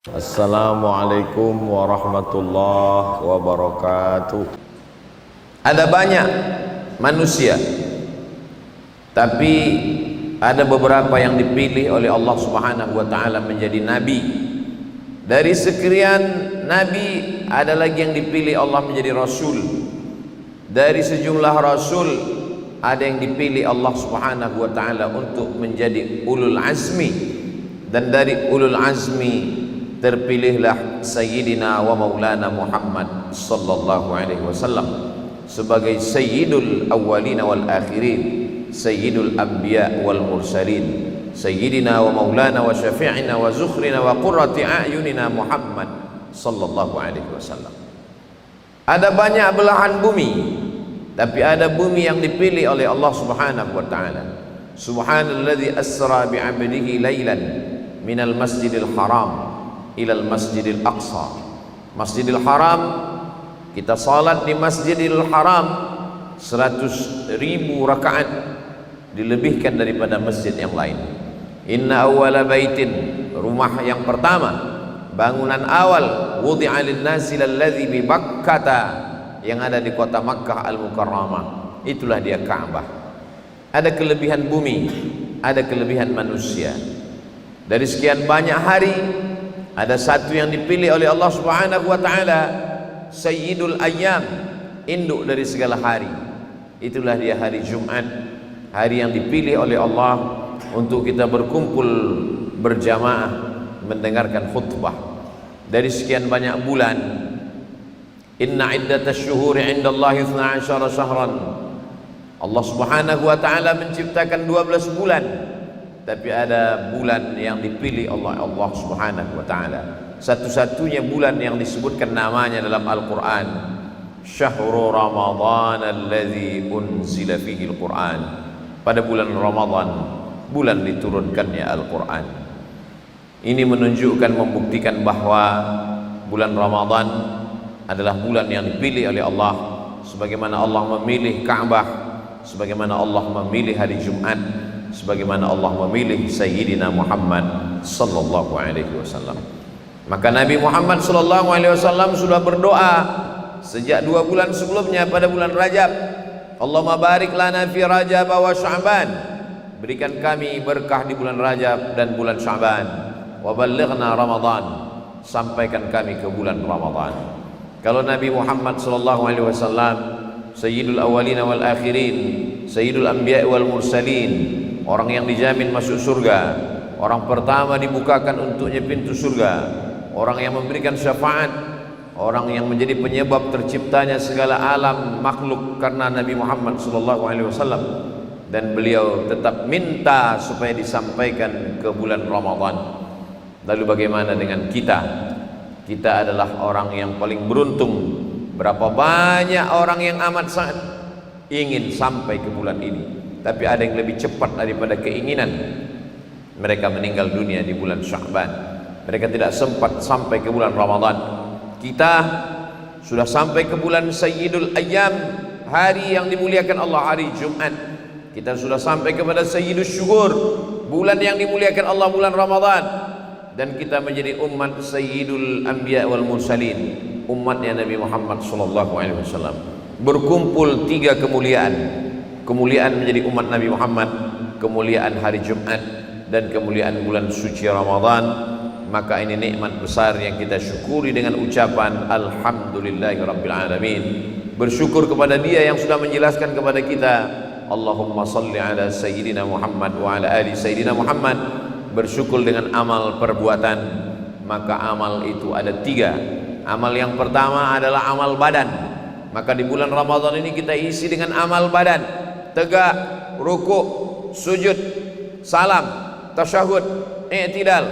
Assalamualaikum warahmatullahi wabarakatuh. Ada banyak manusia, tapi ada beberapa yang dipilih oleh Allah Subhanahu wa taala menjadi nabi. Dari sekian nabi, ada lagi yang dipilih Allah menjadi rasul. Dari sejumlah rasul, ada yang dipilih Allah Subhanahu wa taala untuk menjadi ulul azmi. Dan dari ulul azmi terpilihlah Sayyidina wa Maulana Muhammad sallallahu alaihi wasallam sebagai Sayyidul Awwalin wal Akhirin, Sayyidul Anbiya wal Mursalin, Sayyidina wa Maulana wa Syafi'ina wa Zukhrina wa Qurrati A'yunina Muhammad sallallahu alaihi wasallam. Ada banyak belahan bumi, tapi ada bumi yang dipilih oleh Allah Subhanahu wa taala. Subhanalladzi asra bi 'abdihi lailan minal masjidil haram ilal masjidil aqsa. Masjidil haram, kita salat di masjidil haram 100.000 rakaat, dilebihkan daripada masjid yang lain. Inna awwala baitin, rumah yang pertama, bangunan awal, wudi'a lin-nasi lalladzi bi Bakkata, yang ada di kota Makkah al-Mukarramah, itulah dia Ka'bah. Ada kelebihan bumi, ada kelebihan manusia. Dari sekian banyak hari, ada satu yang dipilih oleh Allah Subhanahu wa taala, Sayyidul Ayyam, induk dari segala hari. Itulah dia hari Jumat, hari yang dipilih oleh Allah untuk kita berkumpul berjamaah mendengarkan khutbah. Dari sekian banyak bulan, inna iddatash syuhuri 'indallahi 12 syahran. Allah Subhanahu wa taala menciptakan 12 bulan. Tapi ada bulan yang dipilih Allah Subhanahu wa taala, satu-satunya bulan yang disebutkan namanya dalam Al-Qur'an, Syahrul Ramadhan alladzi unzila fihi Al-Qur'an. Pada bulan Ramadan, bulan diturunkannya Al-Qur'an. Ini menunjukkan, membuktikan bahwa bulan Ramadan adalah bulan yang dipilih oleh Allah, sebagaimana Allah memilih Ka'bah, sebagaimana Allah memilih hari Jumat, sebagaimana Allah memilih Sayyidina Muhammad sallallahu alaihi wasallam. Maka Nabi Muhammad sallallahu alaihi wasallam sudah berdoa sejak 2 bulan sebelumnya pada bulan Rajab, Allahumma barik lana fi Rajab wa Sya'ban, berikan kami berkah di bulan Rajab dan bulan Sya'ban, wa ballighna Ramadan, sampaikan kami ke bulan Ramadan. Kalau Nabi Muhammad sallallahu alaihi wasallam Sayyidul Awwalin wal Akhirin, Sayyidul Anbiya wal Mursalin, orang yang dijamin masuk surga, orang pertama dibukakan untuknya pintu surga, orang yang memberikan syafaat, orang yang menjadi penyebab terciptanya segala alam makhluk karena Nabi Muhammad SAW, dan beliau tetap minta supaya disampaikan ke bulan Ramadan. Lalu bagaimana dengan kita? Kita adalah orang yang paling beruntung. Berapa banyak orang yang amat sangat ingin sampai ke bulan ini, tapi ada yang lebih cepat daripada keinginan. Mereka meninggal dunia di bulan Sya'ban. Mereka tidak sempat sampai ke bulan Ramadan. Kita sudah sampai ke bulan Sayyidul Ayyam, hari yang dimuliakan Allah, hari Jumat. Kita sudah sampai kepada Sayyidus Syuhur, bulan yang dimuliakan Allah, bulan Ramadan. Dan kita menjadi umat Sayyidul Anbiya wal Mursalin, umatnya Nabi Muhammad sallallahu alaihi wasallam. Berkumpul 3 kemuliaan. Kemuliaan menjadi umat Nabi Muhammad, kemuliaan hari Jumat, dan kemuliaan bulan suci Ramadan. Maka ini nikmat besar yang kita syukuri dengan ucapan Alhamdulillahirabbil alamin. Bersyukur kepada Dia yang sudah menjelaskan kepada kita, Allahumma salli ala Sayyidina Muhammad wa ala ali Sayyidina Muhammad. Bersyukur dengan amal perbuatan. Maka amal itu ada 3. Amal yang pertama adalah amal badan. Maka di bulan Ramadan ini kita isi dengan amal badan. Tegak, rukuk, sujud, salam, tasyahud, i'tidal.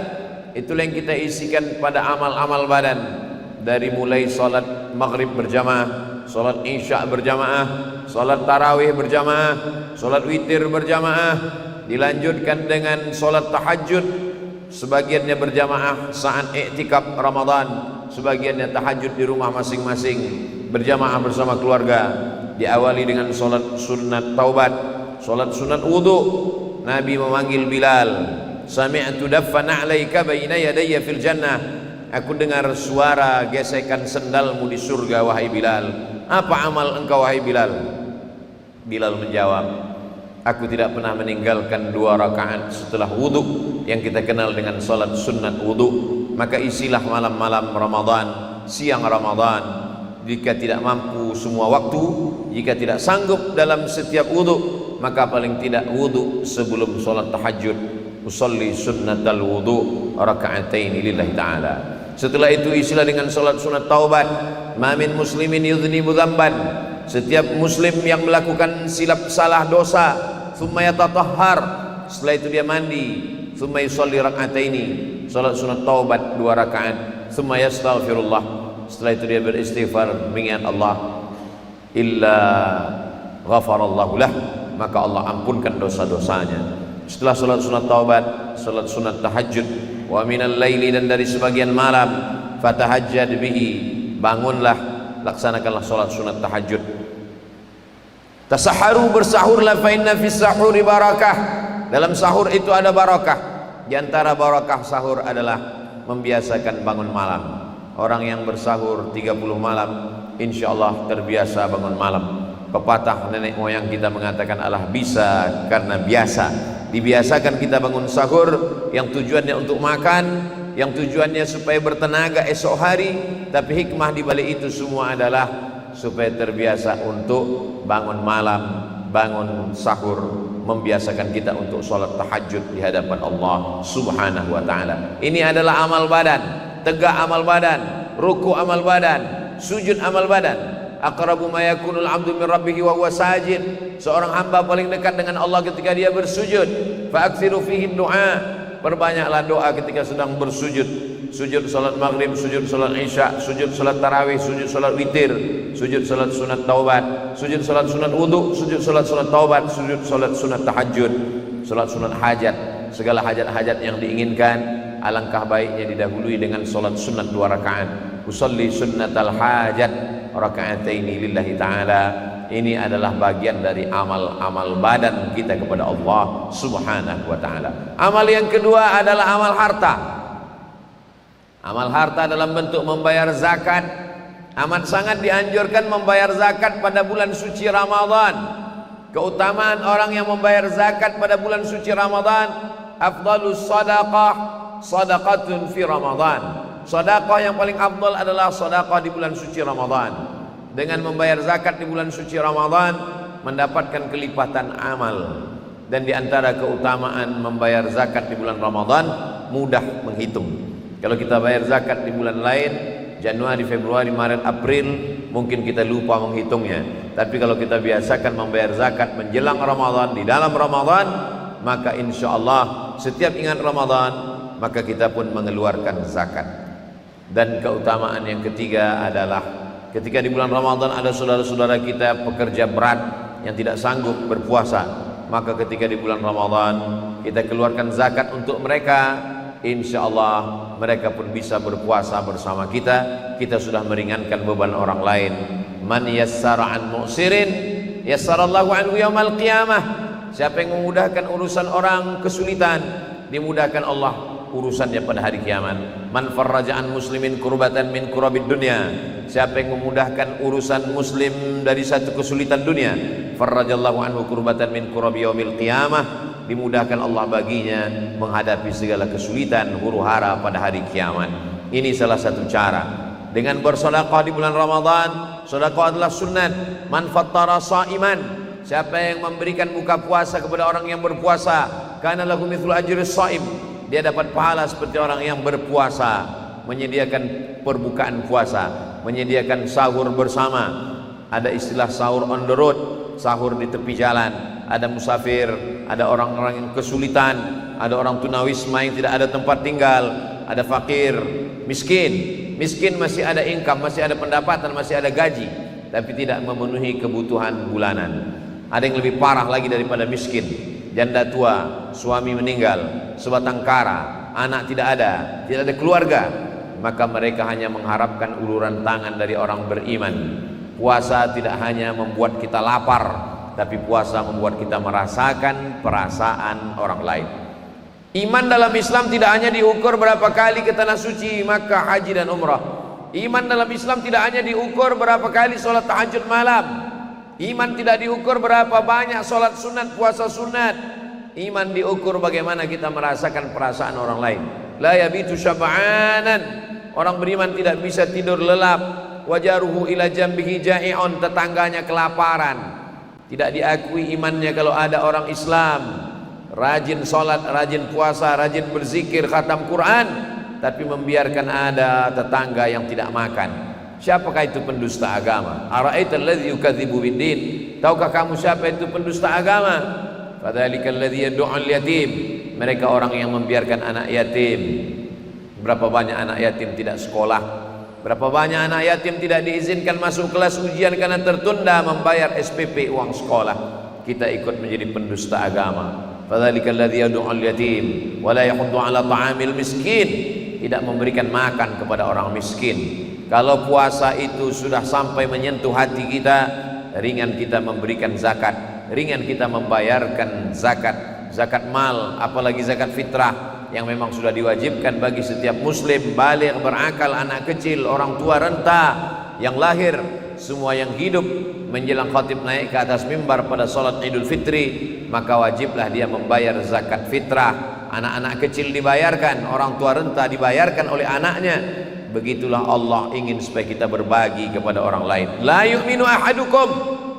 Itulah yang kita isikan pada amal-amal badan. Dari mulai salat maghrib berjamaah, salat isya berjamaah, salat tarawih berjamaah, salat witir berjamaah, dilanjutkan dengan salat tahajud, sebagiannya berjamaah saat i'tikaf Ramadan, sebagiannya tahajud di rumah masing-masing berjamaah bersama keluarga. Diawali dengan salat sunat taubat, salat sunat wudu. Nabi memanggil Bilal, sami'tu daffan 'alaika baina yadayya fil jannah. Aku dengar suara gesekan sendalmu di surga wahai Bilal. Apa amal engkau wahai Bilal? Bilal menjawab, aku tidak pernah meninggalkan 2 rakaat setelah wudu yang kita kenal dengan salat sunat wudu. Maka isilah malam-malam Ramadan, siang Ramadan. Jika tidak mampu semua waktu, jika tidak sanggup dalam setiap wudu, maka paling tidak wudu sebelum salat tahajud. Usolli sunnatal wudu raka'ataini lillahi ta'ala. Setelah itu isilah dengan salat sunat taubat. Ma min muslimin yudhnibu dzamban. Setiap muslim yang melakukan silap salah dosa, thumma yatatahhar, setelah itu dia mandi, thumma yusolli raka'ataini, salat sunat taubat 2 rakaat, thumma yastaghfirullah, setelah itu dia beristighfar mengingat Allah, illa ghafarallahu lah, maka Allah ampunkan dosa-dosanya. Setelah salat sunat taubat, salat sunat tahajud, wa minal laili, dan dari sebagian malam, fatahajjad bihi, bangunlah, laksanakanlah salat sunat tahajud. Tasaharu, bersahurlah, fa inna fis sahuri barakah, dalam sahur itu ada barakah. Di antara barakah sahur adalah membiasakan bangun malam. Orang yang bersahur 30 malam, insyaallah terbiasa bangun malam. Pepatah nenek moyang kita mengatakan Allah bisa karena biasa. Dibiasakan kita bangun sahur yang tujuannya untuk makan, yang tujuannya supaya bertenaga esok hari, tapi hikmah di balik itu semua adalah supaya terbiasa untuk bangun malam, bangun sahur, membiasakan kita untuk sholat tahajud di hadapan Allah Subhanahu wa ta'ala. Ini adalah amal badan, tegak amal badan, ruku amal badan, sujud amal badan. Aqrabu ma yakunul 'abdu min rabbih wa huwa sajid. Seorang hamba paling dekat dengan Allah ketika dia bersujud. Fa aktsiru fihi du'a. Perbanyaklah doa ketika sedang bersujud. Sujud salat maghrib, sujud salat isya, sujud salat tarawih, sujud salat witir, sujud salat sunat taubat, sujud salat sunat wudu, sujud salat sunat taubat, sujud salat sunat tahajud, salat sunat hajat. Segala hajat-hajat yang diinginkan, alangkah baiknya didahului dengan salat sunat 2 rakaat. Usolli sunnatal hajat raka'ataini lillahi ta'ala. Ini adalah bagian dari amal-amal badan kita kepada Allah Subhanahu wa ta'ala. Amal yang kedua adalah amal harta. Amal harta dalam bentuk membayar zakat. Amat sangat dianjurkan membayar zakat pada bulan suci Ramadan. Keutamaan orang yang membayar zakat pada bulan suci Ramadan, afdalus sadaqah sadaqatun fi Ramadan. Sedekah yang paling afdal adalah sedekah di bulan suci Ramadan. Dengan membayar zakat di bulan suci Ramadan, mendapatkan kelipatan amal. Dan di antara keutamaan membayar zakat di bulan Ramadan, mudah menghitung. Kalau kita bayar zakat di bulan lain, Januari, Februari, Maret, April, mungkin kita lupa menghitungnya. Tapi kalau kita biasakan membayar zakat menjelang Ramadan, di dalam Ramadan, maka insya Allah setiap ingat Ramadan, maka kita pun mengeluarkan zakat. Dan keutamaan yang ketiga adalah ketika di bulan Ramadan ada saudara-saudara kita pekerja berat yang tidak sanggup berpuasa, maka ketika di bulan Ramadan kita keluarkan zakat untuk mereka, insya Allah mereka pun bisa berpuasa bersama kita. Kita sudah meringankan beban orang lain. Man yassara an mu'sirin yassarallahu anhu yaumal qiyamah. Siapa yang memudahkan urusan orang kesulitan, dimudahkan Allah urusannya pada hari kiamat. Man farraja an muslimin kurbatan min kurabid dunya. Siapa yang memudahkan urusan muslim dari satu kesulitan dunia, farrajallahu anhu kurbatan min kurabi yaumil qiyamah, dimudahkan Allah baginya menghadapi segala kesulitan huru-hara pada hari kiamat. Ini salah satu cara dengan bersedekah di bulan Ramadan. Sedekah adalah sunnat. Man fattara shaiman, siapa yang memberikan buka puasa kepada orang yang berpuasa, kana lahu mithlu ajris shaim, dia dapat pahala seperti orang yang berpuasa. Menyediakan perbukaan puasa, menyediakan sahur bersama. Ada istilah sahur on the road, sahur di tepi jalan. Ada musafir, ada orang-orang yang kesulitan, ada orang tunawisma yang tidak ada tempat tinggal, ada fakir, miskin masih ada income, masih ada pendapatan, masih ada gaji, tapi tidak memenuhi kebutuhan bulanan. Ada yang lebih parah lagi daripada miskin, janda tua, suami meninggal, sebatang kara, anak tidak ada keluarga, maka mereka hanya mengharapkan uluran tangan dari orang beriman. Puasa tidak hanya membuat kita lapar, tapi puasa membuat kita merasakan perasaan orang lain. Iman dalam Islam tidak hanya diukur berapa kali ke tanah suci Makkah, haji dan umrah. Iman dalam Islam tidak hanya diukur berapa kali sholat tahajud malam. Iman tidak diukur berapa banyak sholat sunat, puasa sunat. Iman diukur bagaimana kita merasakan perasaan orang lain. La yabitu syab'anan. Orang beriman tidak bisa tidur lelap. Wajaruhu ila jambihi ja'i'un. Tetangganya kelaparan. Tidak diakui imannya kalau ada orang Islam rajin sholat, rajin puasa, rajin berzikir, khatam Quran, tapi membiarkan ada tetangga yang tidak makan. Siapakah itu pendusta agama? Ara'aita alladzi yukadzibu biddin? Tahukah kamu siapa itu pendusta agama? Fadzalikal ladzi yad'u'al yatim. Mereka orang yang membiarkan anak yatim. Berapa banyak anak yatim tidak sekolah? Berapa banyak anak yatim tidak diizinkan masuk kelas ujian karena tertunda membayar SPP uang sekolah? Kita ikut menjadi pendusta agama. Fadzalikal ladzi yad'u'al yatim wa la yahuddu 'ala ta'amil miskin. Tidak memberikan makan kepada orang miskin. Kalau puasa itu sudah sampai menyentuh hati kita, ringan kita memberikan zakat, ringan kita membayarkan zakat mal, apalagi zakat fitrah yang memang sudah diwajibkan bagi setiap muslim baligh, berakal, anak kecil, orang tua renta, yang lahir, semua yang hidup. Menjelang khatib naik ke atas mimbar pada salat Idul Fitri, maka wajiblah dia membayar zakat fitrah. Anak-anak kecil dibayarkan, orang tua renta dibayarkan oleh anaknya. Begitulah Allah ingin supaya kita berbagi kepada orang lain. La yu'minu ahadukum,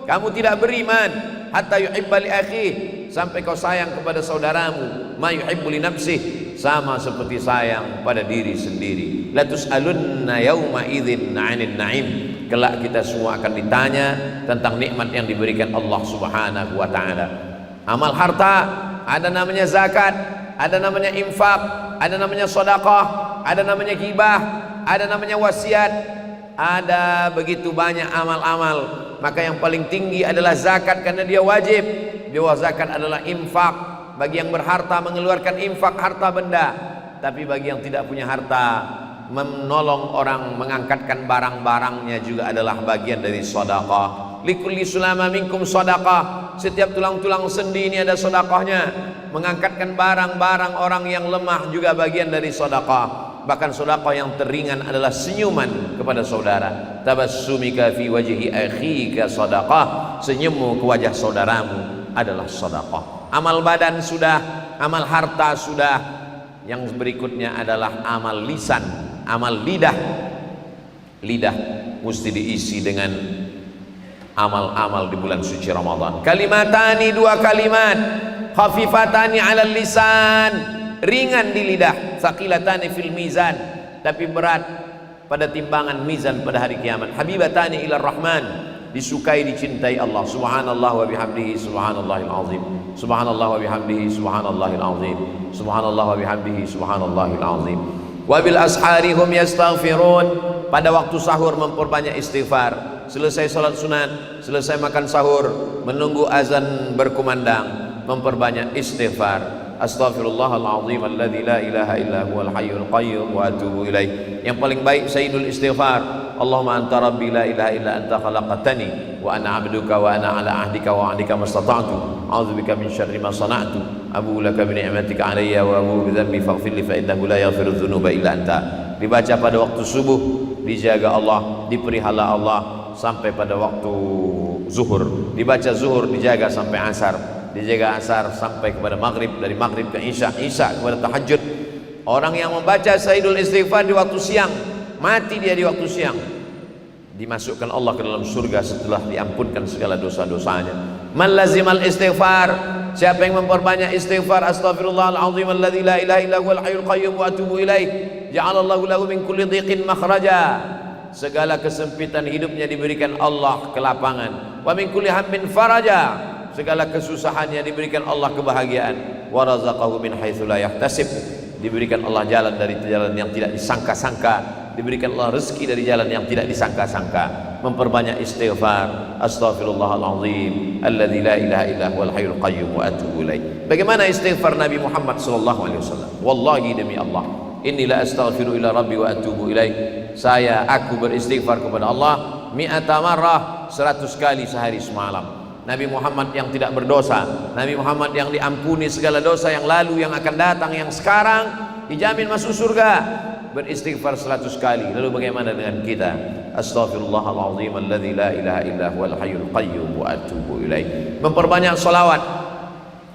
kamu tidak beriman hatta yuhibba li akhihi, sampai kau sayang kepada saudaramu ma yuhibbu li nafsihi, sama seperti sayang pada diri sendiri. La tus'alunna yauma idzin 'anil na'im. Kelak kita semua akan ditanya tentang nikmat yang diberikan Allah Subhanahu wa taala. Amal harta ada namanya zakat, ada namanya infak, ada namanya sedekah, ada namanya ghibah, ada namanya wasiat, ada begitu banyak amal-amal. Maka yang paling tinggi adalah zakat karena dia wajib. Di bawah zakat adalah infak, bagi yang berharta mengeluarkan infak harta benda. Tapi bagi yang tidak punya harta, menolong orang, mengangkatkan barang-barangnya juga adalah bagian dari sedekah. Likulli sulama minkum sedekah. Setiap tulang-tulang sendi ini ada sedekahnya. Mengangkatkan barang-barang orang yang lemah juga bagian dari sedekah. Bahkan sedekah yang teringan adalah senyuman kepada saudara. Tabassumika fi wajhi akhika sedekah. Senyummu ke wajah saudaramu adalah sedekah. Amal badan sudah, amal harta sudah. Yang berikutnya adalah amal lisan, amal lidah. Lidah mesti diisi dengan amal-amal di bulan suci Ramadan. Kalimatani, dua kalimat, khafifatani 'alal lisan, ringan di lidah, tsaqilatani fil mizan, tapi berat pada timbangan mizan pada hari kiamat. Habibatani ilar rahman, disukai dicintai Allah. Subhanallah wa bihamdihi subhanallahil azim. Subhanallah wa bihamdihi subhanallahil azim. Subhanallah wa bihamdihi subhanallahil azim. Wa bil ashari hum yastaghfirun. Pada waktu sahur memperbanyak istighfar. Selesai salat sunat, selesai makan sahur, menunggu azan berkumandang, memperbanyak istighfar. Astaghfirullahalazim alladzi la ilaha illa huwal hayyul qayyum wa atubu ilaih. Yang paling baik sayyidul istighfar. Allahumma anta rabbi la ilaha illa anta khalaqtani wa ana 'abduka wa ana 'ala 'ahdika wa 'adika mastata'tu. A'udzubika min syarri ma sana'tu. Abu laka bi ni'matika 'alayya wa abu bi dhanbi faghfir li fa innahu la yaghfiru dzunuba illa anta. Dibaca pada waktu subuh, dijaga Allah, dipelihara Allah sampai pada waktu zuhur. Dibaca zuhur, dijaga sampai asar. Dijaga asar sampai kepada maghrib, dari maghrib ke isya, isya kepada tahajud. Orang yang membaca sayyidul istighfar di waktu siang, mati dia di waktu siang, dimasukkan Allah ke dalam surga setelah diampunkan segala dosa-dosanya. Man lazimal istighfar, siapa yang memperbanyak istighfar, astaghfirullahalazim alladzi la ilaha illa huwal hayyul qayyum wa atubu ilaih, ja'alallahu lahu min kulli dhiqin makhraja. Segala kesempitan hidupnya diberikan Allah kelapangan. Wa min kulli hammin faraja. Segala kesusahannya diberikan Allah kebahagiaan. Wa razaqahu min haitsu la yahtasib. Diberikan Allah jalan dari jalan yang tidak disangka-sangka. Diberikan Allah rezeki dari jalan yang tidak disangka-sangka. Memperbanyak istighfar. Astaghfirullahalazim alladzi la ilaha illa huwal hayyul qayyum wa atubu ilaih. Bagaimana istighfar Nabi Muhammad sallallahu alaihi wasallam? Wallahi demi Allah, inni la astaghfiru ila rabbi wa atubu ilaih. Aku beristighfar kepada Allah mi'ata marrah, 100 kali sehari semalam. Nabi Muhammad yang tidak berdosa, Nabi Muhammad yang diampuni segala dosa yang lalu, yang akan datang, yang sekarang, dijamin masuk surga. Beristighfar 100 kali. Lalu bagaimana dengan kita? Astaghfirullahaladzim alladzi la ilaha illa huwal hayyul qayyum wa atubu ilaih. Memperbanyak salawat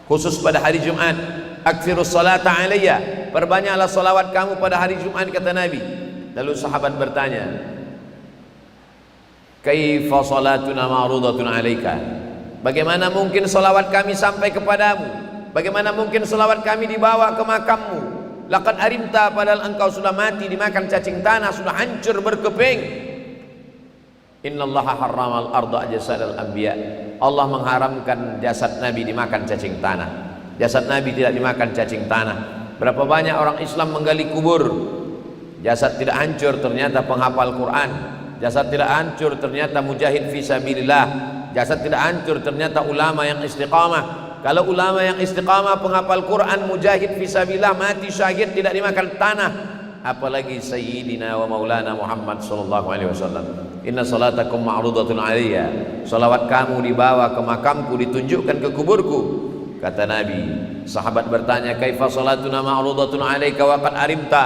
khusus pada hari Jumat. Aktsirus salata alayya, perbanyaklah salawat kamu pada hari Jumat, kata Nabi. Lalu sahabat bertanya, kaifa salatuna ma'rudatun alaika? Bagaimana mungkin salawat kami sampai kepadamu? Bagaimana mungkin salawat kami dibawa ke makammu? Laqad arimta, padahal engkau sudah mati dimakan cacing tanah, sudah hancur berkeping. Innallaha harramal arda jasadal anbiya. Allah mengharamkan jasad Nabi dimakan cacing tanah. Jasad Nabi tidak dimakan cacing tanah. Berapa banyak orang Islam menggali kubur, jasad tidak hancur, ternyata penghafal Quran. Jasad tidak hancur, ternyata mujahid fisabilillah. Jasad tidak hancur, ternyata ulama yang istiqamah. Kalau ulama yang istiqamah, penghafal Quran, mujahid fisabilillah, mati syahid, tidak dimakan tanah, apalagi sayyidina wa maulana Muhammad sallallahu alaihi wasallam. Inna salatakum ma'rudatun alayya, salawat kamu dibawa ke makamku, ditunjukkan ke kuburku, kata Nabi. Sahabat bertanya, kaifa salatuna ma'rudatun alayka wa qad arimta?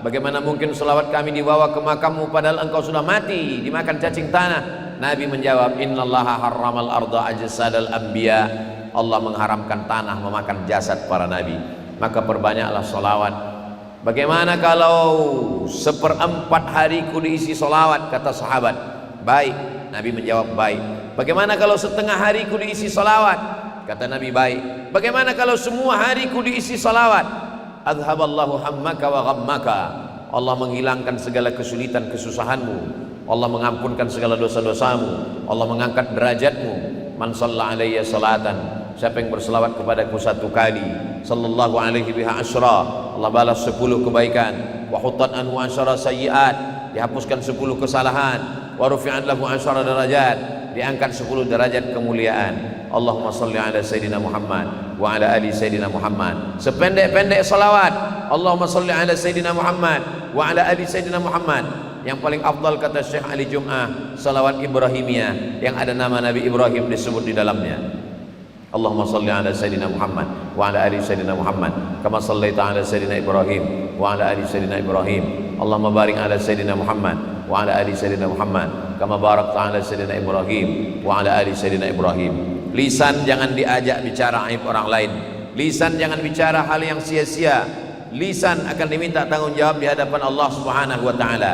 Bagaimana mungkin salawat kami dibawa ke makammu padahal engkau sudah mati dimakan cacing tanah? Nabi menjawab, innallaha harramal arda ajsadal anbiya. Allah mengharamkan tanah memakan jasad para nabi. Maka perbanyaklah salawat. Bagaimana kalau 1/4 hariku diisi salawat? Kata sahabat, baik. Nabi menjawab, baik. Bagaimana kalau setengah hariku diisi salawat? Kata Nabi, baik. Bagaimana kalau semua hariku diisi salawat? Adhaballahu hammaka wa ghammaka. Allah menghilangkan segala kesulitan kesusahanmu. Allah mengampunkan segala dosa-dosamu. Allah mengangkat derajatmu. Man shalla alayya salatan, siapa yang berselawat kepadaku 1 kali, sallallahu alaihi biha asyra, Allah balas 10 kebaikan. Wa hutat anhu asyra sayyiat, dihapuskan 10 kesalahan. Wa rufi'an lahu asyra darajat, diangkat 10 derajat kemuliaan. Allahumma salli ala sayyidina Muhammad wa ala ali sayyidina Muhammad. Sependek-pendek salawat, Allahumma salli ala sayyidina Muhammad wa ala ali sayyidina Muhammad. Yang paling afdal, kata Syekh Ali Jum'ah, salawat Ibrahimiyah yang ada nama Nabi Ibrahim disebut di dalamnya. Allahumma salli ala sayyidina Muhammad wa ala ali sayyidina Muhammad kama sallaita ala sayyidina Ibrahim wa ala ali sayyidina Ibrahim. Allahumma barik ala sayyidina Muhammad wa ala ali sayyidina Muhammad kama barakta ala sayyidina Ibrahim wa ala ali sayyidina Ibrahim. Lisan jangan diajak bicara aib orang lain. Lisan jangan bicara hal yang sia-sia. Lisan akan diminta tanggung jawab di hadapan Allah Subhanahu wa taala.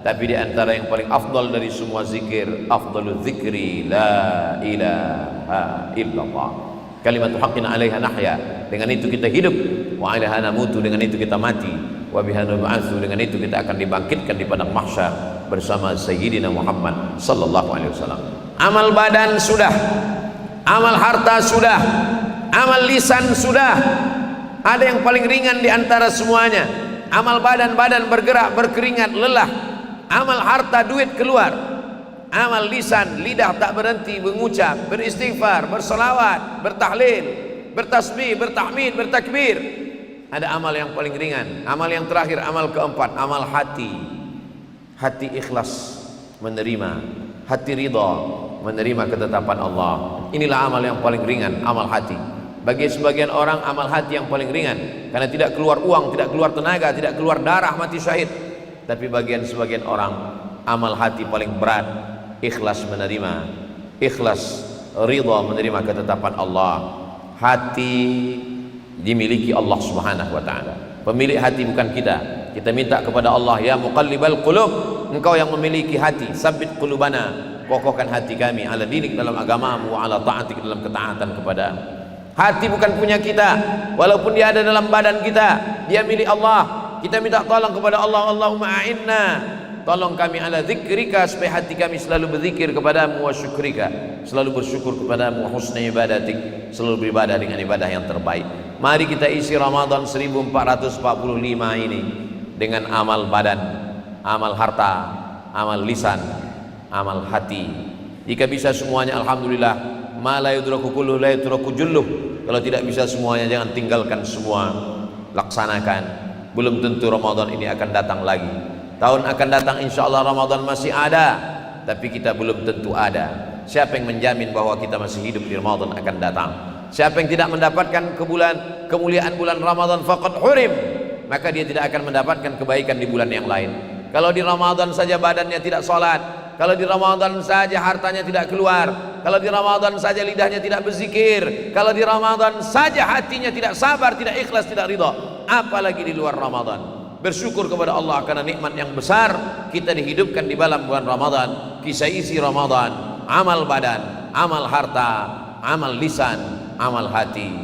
Tapi di antara yang paling afdal dari semua zikir, afdalul zikri la ilaha illallah. Kalimatu haqqin 'alaiha nahya, dengan itu kita hidup, wa 'alaiha namutu, dengan itu kita mati, wa biha nub'atsu, dengan itu kita akan dibangkitkan di padang mahsyar bersama sayyidina Muhammad sallallahu alaihi wasallam. Amal badan sudah, amal harta sudah, amal lisan sudah. Ada yang paling ringan di antara semuanya. Amal badan bergerak, berkeringat, lelah. Amal harta, duit keluar. Amal lisan, lidah tak berhenti mengucap, beristighfar, berselawat, bertahlil, bertasbih, bertahmid, bertakbir. Ada amal yang paling ringan. Amal yang terakhir, amal keempat, amal hati. Hati ikhlas menerima, hati ridha menerima ketetapan Allah. Inilah amal yang paling ringan, amal hati. Bagi sebagian orang, amal hati yang paling ringan, karena tidak keluar uang, tidak keluar tenaga, tidak keluar darah, mati syahid. Tapi sebagian orang, amal hati paling berat, ikhlas menerima, ikhlas ridha menerima ketetapan Allah. Hati dimiliki Allah Subhanahu wa taala. Pemilik hati bukan kita. Kita minta kepada Allah, ya muqallibal qulub, engkau yang memiliki hati, sabbit qulubana, kokohkan hati kami ala dinik, dalam agamamu, wa ala ta'atik, dalam ketaatan kepadamu. Hati bukan punya kita, walaupun dia ada dalam badan kita, dia milik Allah. Kita minta tolong kepada Allah, Allahumma a'inna, tolong kami ala zikrika, supaya hati kami selalu berzikir kepadamu, wa syukrika, selalu bersyukur kepadamu, wa husna ibadatik, selalu beribadah dengan ibadah yang terbaik. Mari kita isi Ramadan 1445 ini dengan amal badan, amal harta, amal lisan, amal hati. Jika bisa semuanya, alhamdulillah. Ma la yudraku kulluh la yudraku julluh. Kalau tidak bisa semuanya, jangan tinggalkan semua, laksanakan. Belum tentu Ramadan ini akan datang lagi. Tahun akan datang insya Allah Ramadan masih ada, tapi kita belum tentu ada. Siapa yang menjamin bahwa kita masih hidup di Ramadan akan datang? Siapa yang tidak mendapatkan kemuliaan bulan Ramadan faqad hurim, maka dia tidak akan mendapatkan kebaikan di bulan yang lain. Kalau di Ramadan saja badannya tidak sholat, kalau di Ramadan saja hartanya tidak keluar, kalau di Ramadan saja lidahnya tidak berzikir, kalau di Ramadan saja hatinya tidak sabar, tidak ikhlas, tidak ridha, apalagi di luar Ramadan. Bersyukur kepada Allah karena nikmat yang besar kita dihidupkan di dalam bulan Ramadan. Kisah isi Ramadan, amal badan, amal harta, amal lisan, amal hati.